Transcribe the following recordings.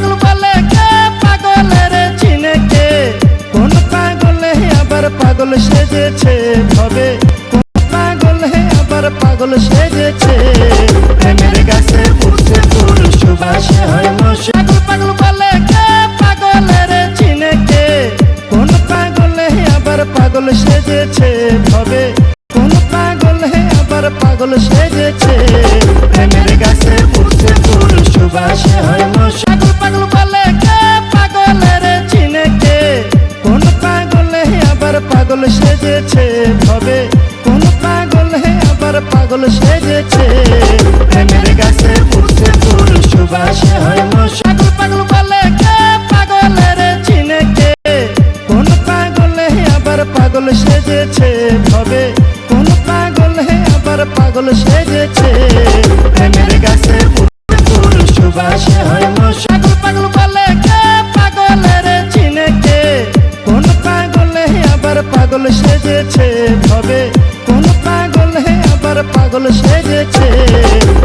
পাগল বলে কে পাগলের চিনে কে কোন পাগলে আবার পাগল সেজেছে ভবে কোন পাগল আবার পাগল সেজেছে প্রেমের গাছে ফুটছে ফুল সুবাসে হয় মশা পাগল বলে কে পাগলের চিনে কে কোন পাগলে আবার পাগল সেজেছে ভবে কোন পাগল আবার পাগল সেজেছে প্রেমের গাছে ফুটছে ফুল সুবাসে হয় মশা পাগল বলে কে পাগলের চিনে কে কোন পাগলে আবার পাগল সেজেছে ভবে কোন পাগল আবার পাগল সেজেছে প্রেমের গাছে ফুটছে ফুল সুবাসে হয় মশা পাগল বলে কে পাগলের চিনে কে কোন পাগলে আবার পাগল সেজেছে ভবে কোন পাগল আবার পাগল সেজেছে প্রেমের গাছে ফুটছে ফুল সুবাসে হয় মশা পাগল বলে কে পাগলের চিনে কে কোন পাগলে আবার পাগল সেজেছে ভবে কোন পাগল আবার পাগল সেজেছে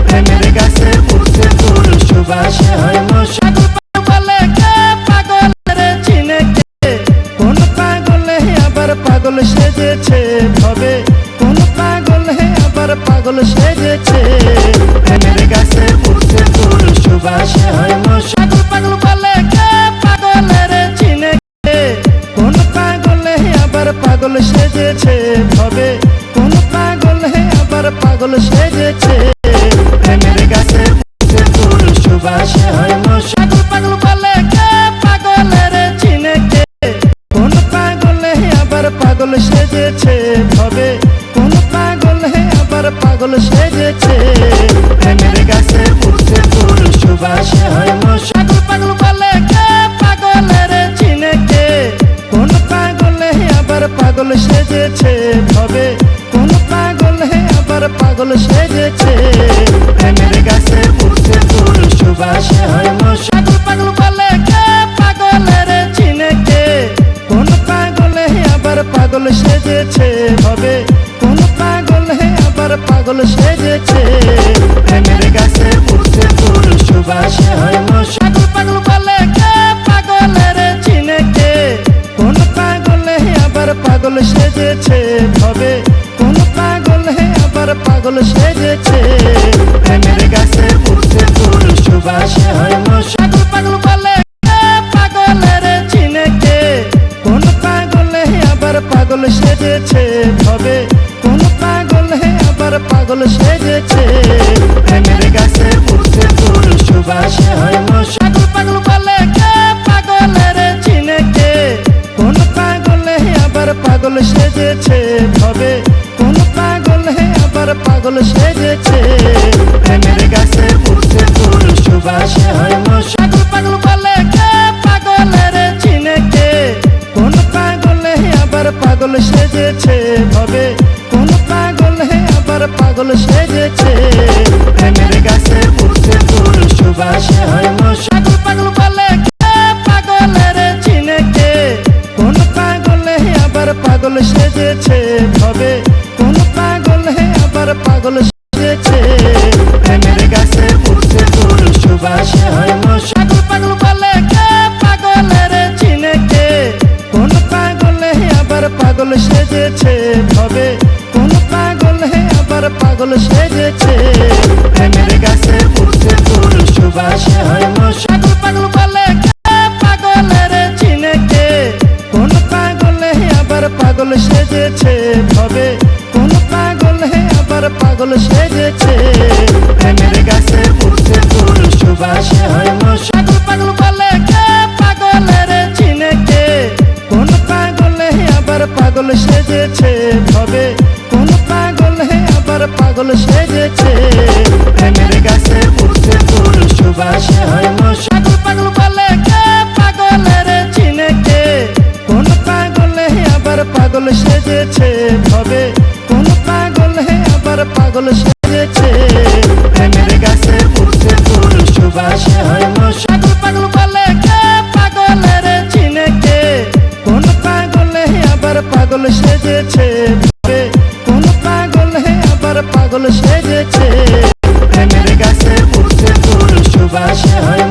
প্রেমের গাছে ফুটছে ফুল সুবাসে হয় মশা বলে কে পাগলের চিনে কে কোন পাগলে আবার পাগল সেজেছে ভবে কোন পাগল আবার পাগল সেজেছে প্রেমের গাছে ফুটছে ফুল সুবাসে হয় মশা পাগল বলে কে পাগলের চিনে কে কোন পাগলে আবার পাগল সেজেছে ভবে কোন পাগল আবার পাগল সেজেছে প্রেমের গাছে ফুটছে ফুল সুবাসে হয় মশা পাগল বলে কে পাগলের চিনে কে কোন পাগলে আবার পাগল সেজেছে ভবে কোন পাগল আবার পাগল সেজেছে প্রেমের গাছে ফুটছে ফুল সুবাসে হয় মশা পাগল বলে কে পাগলের চিনে কে কোন পাগলে আবার পাগল সেজেছে ভবে কোন পাগল আবার পাগল সেজেছে প্রেমের গাছে ফুটছে ফুল সুবাসে হয় মশা পাগল বলে কে পাগলের চিনে কে কোন পাগলে আবার পাগল সেজেছে ভবে কোন পাগল আবার পাগল সেজেছে প্রেমের গাছে ফুটছে ফুল সুবাসে হয় মশা পাগল বলে কে পাগলের চিনে কে কোন পাগলে আবার পাগল সেজেছে ভবে কোন পাগল আবার পাগল সেজেছে প্রেমের গাছে ফুটছে ফুল সুবাসে হয় মশা পাগল বলে কে পাগলের চিনে কে কোন পাগলে আবার পাগল সেজেছে ভবে কোন পাগল আবার পাগল সেজেছে প্রেমের গাছে ফুটছে ফুল সুবাসে হয় মশা পাগল বলে কে পাগলের চিনে কে কোন পাগলে আবার পাগল সেজেছে ভবে কোন পাগল আবার পাগল সেজেছে প্রেমের গাছে ফুটছে ফুল সুবাসে হয় মশা পাগল বলে কে পাগলের চিনে কে কোন পাগলে আবার পাগল সেজেছে ভবে কোন পাগল আবার পাগল সেজেছে প্রেমের গাছে ফুটছে ফুল সুবাসে হয় মশা পাগল বলে কে পাগলের চিনে কে কোন পাগলে আবার পাগল সেজেছে ভবে কোন পাগল আবার পাগল সেজেছে প্রেমের গাছে ফুটছে ফুল সুবাসে হয় মশা পাগল বলে কে পাগলের চিনে কে কোন পাগলে আবার পাগল সেজেছে ভবে কোন পাগল আবার পাগল সেজেছে প্রেমের গাছে ফুটছে ফুল সুবাসে হয় মশা পাগল বলে কে পাগলের চিনে কে কোন পাগলে আবার পাগল সেজেছে ভবে কোন পাগল আবার পাগল সেজেছে প্রেমের গাছে ফুটছে ফুল সুবাসে হয় মশা পাগল বলে কে পাগলের চিনে কে কোন পাগলে আবার পাগল সেজেছে ভবে কোন পাগল আবার পাগল সেজেছে প্রেমের গাছে ফুটছে ফুল সুবাসে হয় মশা পাগল বলে কে পাগলের চিনে কে কোন পাগলে আবার পাগল সেজেছে ভবে কোন পাগল আবার পাগল সেজেছে প্রেমের গাছে ফুটছে ফুল সুবাসে হয় মশা পাগল বলে কে পাগলের চিনে কে কোন পাগলে আবার পাগল সেজেছে ভবে কোন পাগল আবার পাগল সেজেছে প্রেমের গাছে ফুটছে ফুল সুবাসে হয়।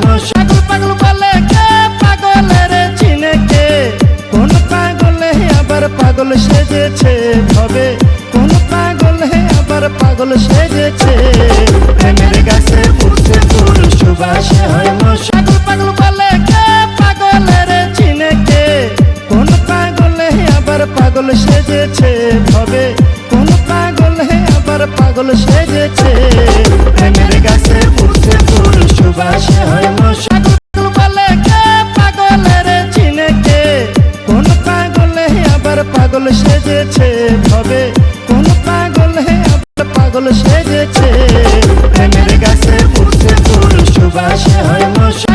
পাগল সেজেছে প্রেমের গাছে ফুটছে ফুল সুবাসে হয় মশা পাগল বলে কে পাগলের চিনে কে কোন পাগলে আবার পাগল সেজেছে ভবে কোন পাগলে আবার পাগল সেজেছে প্রেমের গাছে ফুটছে ফুল সুবাসে হয় মশা